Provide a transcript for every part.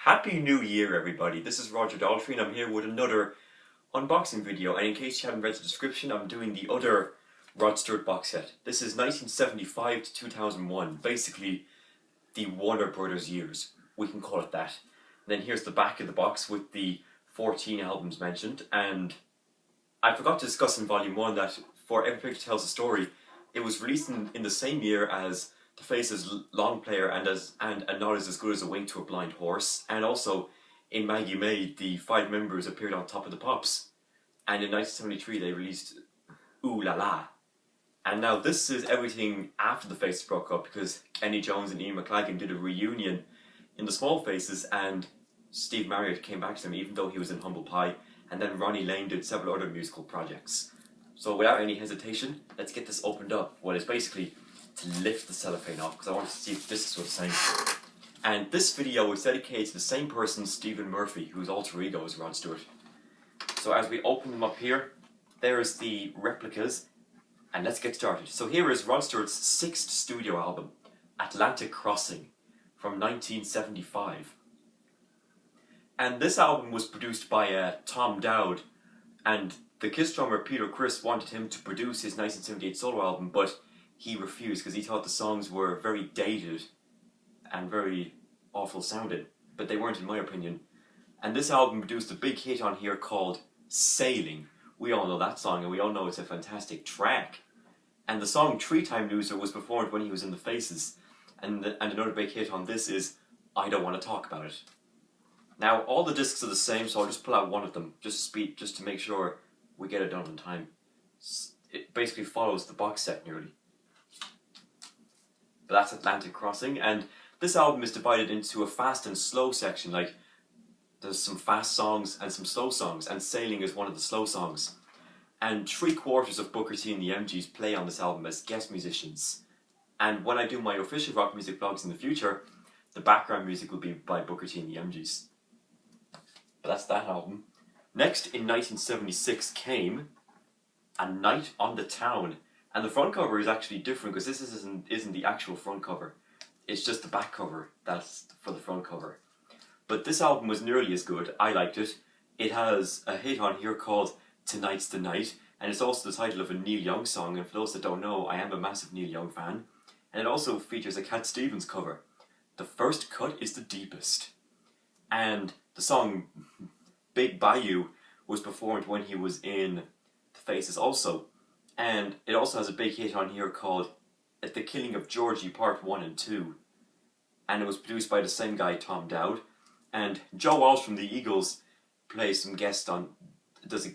Happy New Year, everybody. This is Roger Daltrey and I'm here with another unboxing video. And in case you haven't read the description, I'm doing the other Rod Stewart box set. This is 1975 to 2001, basically the Warner Brothers years. We can call it that. And then here's the back of the box with the 14 albums mentioned. And I forgot to discuss in Volume 1 that for Every Picture Tells a Story, it was released in the same year as The Faces' Long Player and A Knot Is As Good As a Wink to a Blind Horse, and also in Maggie May the 5 members appeared on Top of the Pops, and in 1973 they released Ooh La La. And now this is everything after the Faces broke up, because Kenny Jones and Ian McLagan did a reunion in the Small Faces and Steve Marriott came back to them even though he was in Humble Pie, and then Ronnie Lane did several other musical projects. So without any hesitation, let's get this opened up. Well, it's basically to lift the cellophane off because I want to see if this is what it's saying. And this video is dedicated to the same person, Stephen Murphy, whose alter ego is Rod Stewart. So as we open them up here, there's the replicas, and let's get started. So here is Rod Stewart's 6th studio album, Atlantic Crossing, from 1975. And this album was produced by Tom Dowd, and the Kiss drummer Peter Criss wanted him to produce his 1978 solo album, but he refused because he thought the songs were very dated and very awful sounding, but they weren't in my opinion. And this album produced a big hit on here called Sailing. We all know that song and we all know it's a fantastic track. And the song Tree Time Loser was performed when he was in The Faces, and another big hit on this is I Don't Want to Talk About It. Now all the discs are the same, so I'll just pull out one of them just to make sure we get it done in time. It basically follows the box set nearly. But that's Atlantic Crossing, and this album is divided into a fast and slow section. Like, there's some fast songs and some slow songs, and Sailing is one of the slow songs. And 3/4 of Booker T and the MGs play on this album as guest musicians. And when I do my official rock music vlogs in the future, the background music will be by Booker T and the MGs. But that's that album. Next, in 1976 came A Night on the Town. And the front cover is actually different because this isn't the actual front cover. It's just the back cover that's for the front cover. But this album was nearly as good. I liked it. It has a hit on here called Tonight's the Night, and it's also the title of a Neil Young song, and for those that don't know, I am a massive Neil Young fan. And it also features a Cat Stevens cover. The first cut is the deepest. And the song Big Bayou was performed when he was in The Faces also. And it also has a big hit on here called The Killing of Georgie Part 1 and 2. And it was produced by the same guy, Tom Dowd. And Joe Walsh from the Eagles plays some does a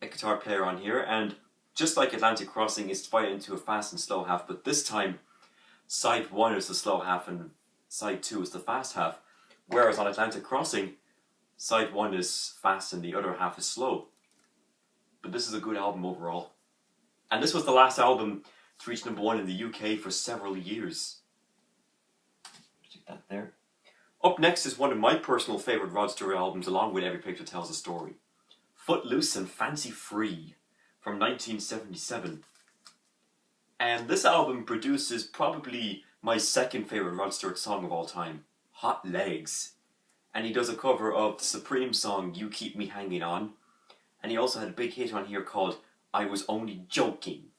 guitar player on here. And just like Atlantic Crossing, it's divided into a fast and slow half, but this time side 1 is the slow half and side 2 is the fast half. Whereas on Atlantic Crossing, side 1 is fast and the other half is slow. But this is a good album overall. And this was the last album to reach #1 in the UK for several years. Stick that there. Up next is one of my personal favourite Rod Stewart albums, along with Every Picture Tells a Story. Footloose and Fancy Free from 1977. And this album produces probably my second favourite Rod Stewart song of all time, Hot Legs. And he does a cover of the Supreme song You Keep Me Hanging On. And he also had a big hit on here called I Was Only Joking.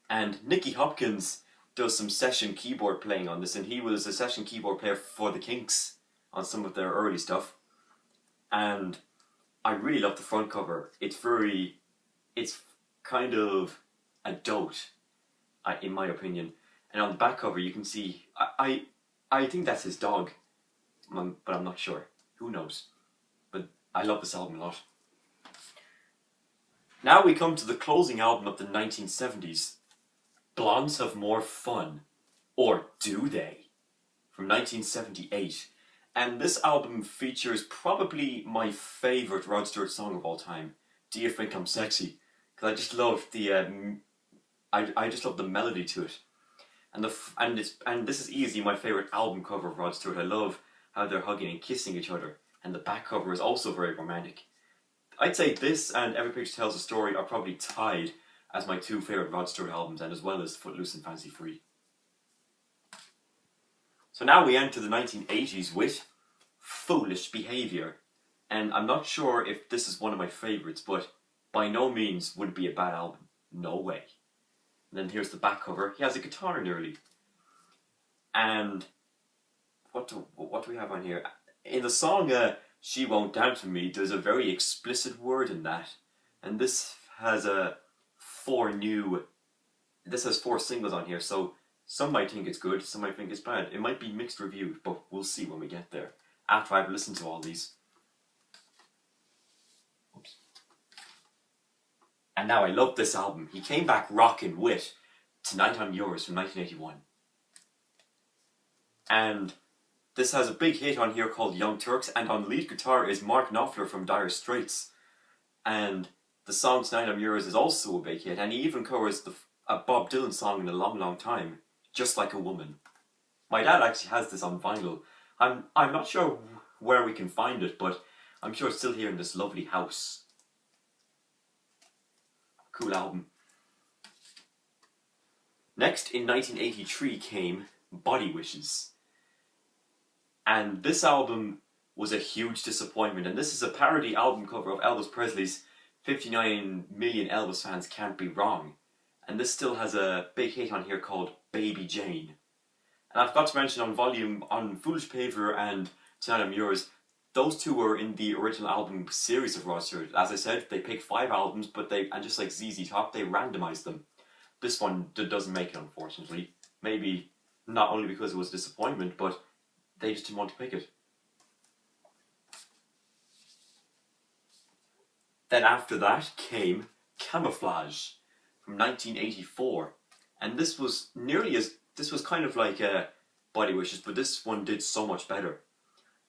And Nicky Hopkins does some session keyboard playing on this, and he was a session keyboard player for the Kinks on some of their early stuff. And I really love the front cover. It's kind of adult, in my opinion. And on the back cover you can see, I think that's his dog, but I'm not sure. Who knows? But I love this album a lot. Now we come to the closing album of the 1970s, Blondes Have More Fun, or Do They? From 1978. And this album features probably my favourite Rod Stewart song of all time, Do You Think I'm Sexy? Because I just love I just love the melody to it. And this is easily my favourite album cover of Rod Stewart. I love how they're hugging and kissing each other, and the back cover is also very romantic. I'd say this and Every Picture Tells a Story are probably tied as my 2 favourite Rod Stewart albums, and as well as Footloose and Fancy Free. So now we enter the 1980s with Foolish Behaviour. And I'm not sure if this is one of my favourites, but by no means would it be a bad album. No way. And then here's the back cover. He has a guitar nearly. And what do we have on here? In the song She Won't Dance With Me, there's a very explicit word in that. And this has four singles on here, so some might think it's good, some might think it's bad. It might be mixed reviews, but we'll see when we get there, after I've listened to all these. Oops. And now I love this album. He came back Rockin Wit Tonight I'm Yours from 1981. And this has a big hit on here called Young Turks, and on lead guitar is Mark Knopfler from Dire Straits. And the song Tonight I'm Yours is also a big hit, and he even covers a Bob Dylan song in a long, long time, Just Like a Woman. My dad actually has this on vinyl. I'm not sure where we can find it, but I'm sure it's still here in this lovely house. Cool album. Next, in 1983 came Body Wishes. And this album was a huge disappointment, and this is a parody album cover of Elvis Presley's 59 Million Elvis Fans Can't Be Wrong. And this still has a big hit on here called Baby Jane. And I forgot to mention on Foolish Behaviour and Tonight I'm Yours, those two were in the original album series of Rod Stewart. As I said, they picked 5 albums, and just like ZZ Top, they randomised them. This one doesn't make it, unfortunately. Maybe not only because it was a disappointment, but they just didn't want to pick it. Then after that came Camouflage from 1984. And this was kind of like Body Wishes, but this one did so much better.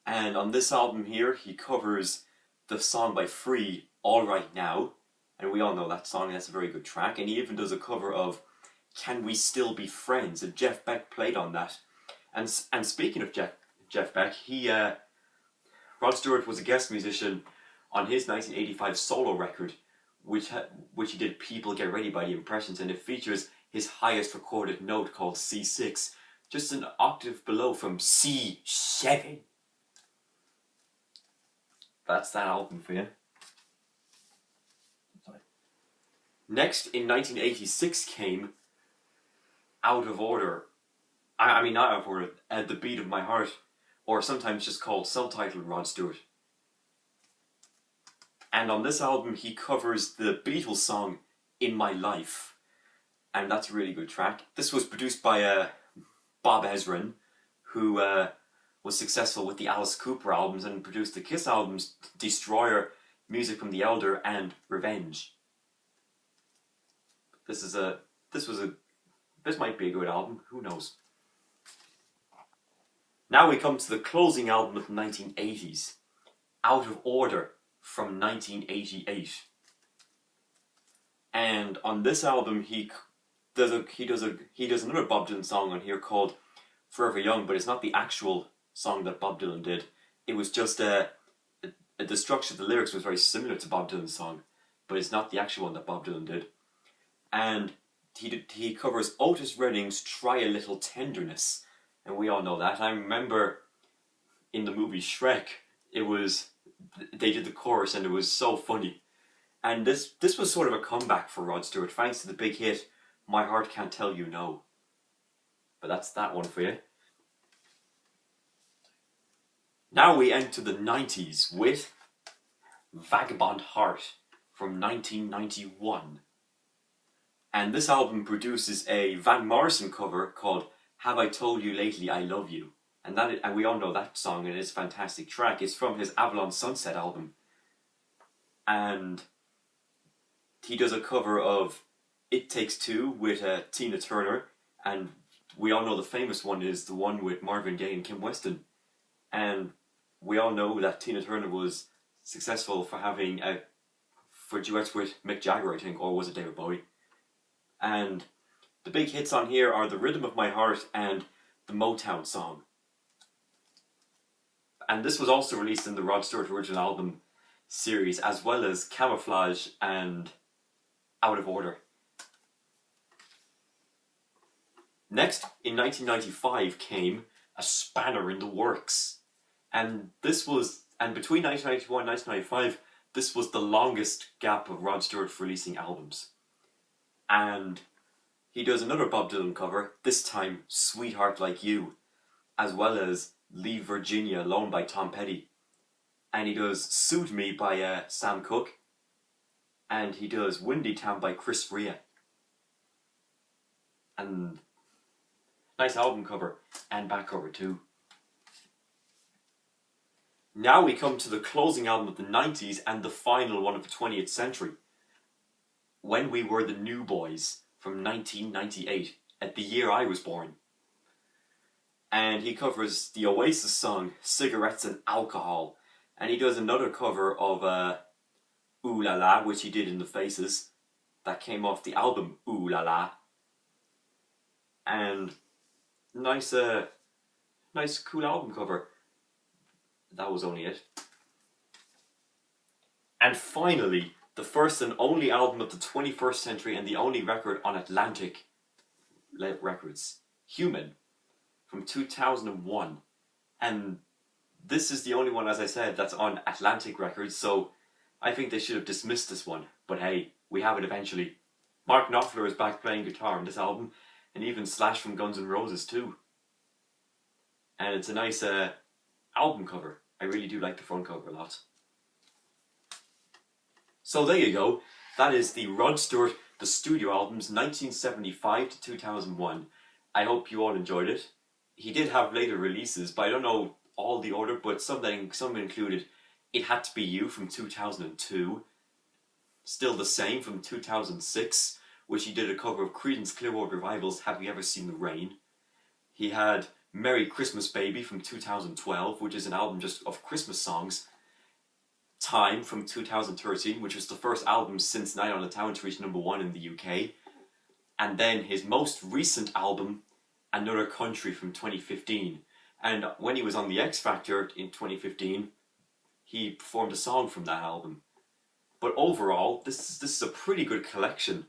And on this album here, he covers the song by Free, All Right Now. And we all know that song, that's a very good track. And he even does a cover of Can We Still Be Friends? And Jeff Beck played on that. And speaking of Jeff Beck, Rod Stewart was a guest musician on his 1985 solo record, which he did People Get Ready by the Impressions, and it features his highest recorded note called C6, just an octave below from C7. That's that album for you. Next, in 1986 came Out of Order. I mean, not Out of Order, The Beat of My Heart, or sometimes just called Subtitled Rod Stewart. And on this album, he covers the Beatles song In My Life. And that's a really good track. This was produced by Bob Ezrin, who was successful with the Alice Cooper albums and produced the Kiss albums Destroyer, Music from the Elder, and Revenge. This might be a good album, who knows. Now we come to the closing album of the 1980s, Out of Order from 1988. And on this album he does another Bob Dylan song on here called Forever Young, but it's not the actual song that Bob Dylan did. It was just the structure of the lyrics was very similar to Bob Dylan's song, but it's not the actual one that Bob Dylan did. And he covers Otis Redding's Try a Little Tenderness, and we all know that. I remember in the movie Shrek, they did the chorus and it was so funny. And this was sort of a comeback for Rod Stewart, thanks to the big hit My Heart Can't Tell You No. But that's that one for you. Now we enter the 90s with Vagabond Heart from 1991. And this album produces a Van Morrison cover called Have I Told You Lately I Love You. And we all know that song, and it's a fantastic track. It's from his Avalon Sunset album. And he does a cover of It Takes Two with Tina Turner. And we all know the famous one is the one with Marvin Gaye and Kim Weston. And we all know that Tina Turner was successful for duets with Mick Jagger, I think, or was it David Bowie? And the big hits on here are The Rhythm of My Heart and the Motown song. And this was also released in the Rod Stewart original album series, as well as Camouflage and Out of Order. Next, in 1995 came a spanner in the works. And between 1991 and 1995, this was the longest gap of Rod Stewart for releasing albums. And he does another Bob Dylan cover, this time Sweetheart Like You, as well as Leave Virginia Alone by Tom Petty. And he does Suit Me by Sam Cooke. And he does Windy Town by Chris Rea. And nice album cover and back cover too. Now we come to the closing album of the 90s and the final one of the 20th century. When We Were the New Boys from 1998, at the year I was born. And he covers the Oasis song Cigarettes and Alcohol. And he does another cover of Ooh La La, which he did in the Faces. That came off the album Ooh La La. And nice cool album cover. That was only it. And finally, the first and only album of the 21st century and the only record on Atlantic Records, Human, from 2001. And this is the only one, as I said, that's on Atlantic Records, so I think they should have dismissed this one. But hey, we have it eventually. Mark Knopfler is back playing guitar on this album, and even Slash from Guns N' Roses too. And it's a nice album cover. I really do like the front cover a lot. So there you go. That is the Rod Stewart, the studio albums, 1975 to 2001. I hope you all enjoyed it. He did have later releases, but I don't know all the order, but some included It Had to Be You from 2002. Still the Same from 2006, which he did a cover of Creedence Clearwater Revival's Have You Ever Seen the Rain. He had Merry Christmas Baby from 2012, which is an album just of Christmas songs. Time from 2013, which was the first album since Night on the Town to reach #1 in the UK. And then his most recent album, Another Country from 2015. And when he was on the X Factor in 2015, he performed a song from that album. But overall, this is a pretty good collection.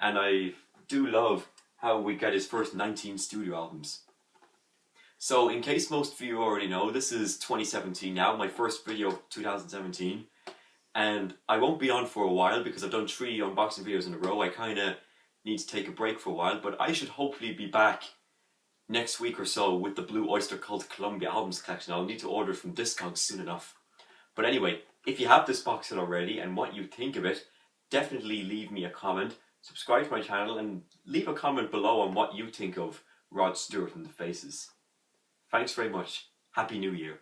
And I do love how we got his first 19 studio albums. So, in case most of you already know, this is 2017 now, my first video of 2017. And I won't be on for a while because I've done 3 unboxing videos in a row. I kind of need to take a break for a while, but I should hopefully be back next week or so with the Blue Oyster Cult Columbia Albums collection. I'll need to order it from Discogs soon enough. But anyway, if you have this box set already and what you think of it, definitely leave me a comment, subscribe to my channel, and leave a comment below on what you think of Rod Stewart and the Faces. Thanks very much. Happy New Year.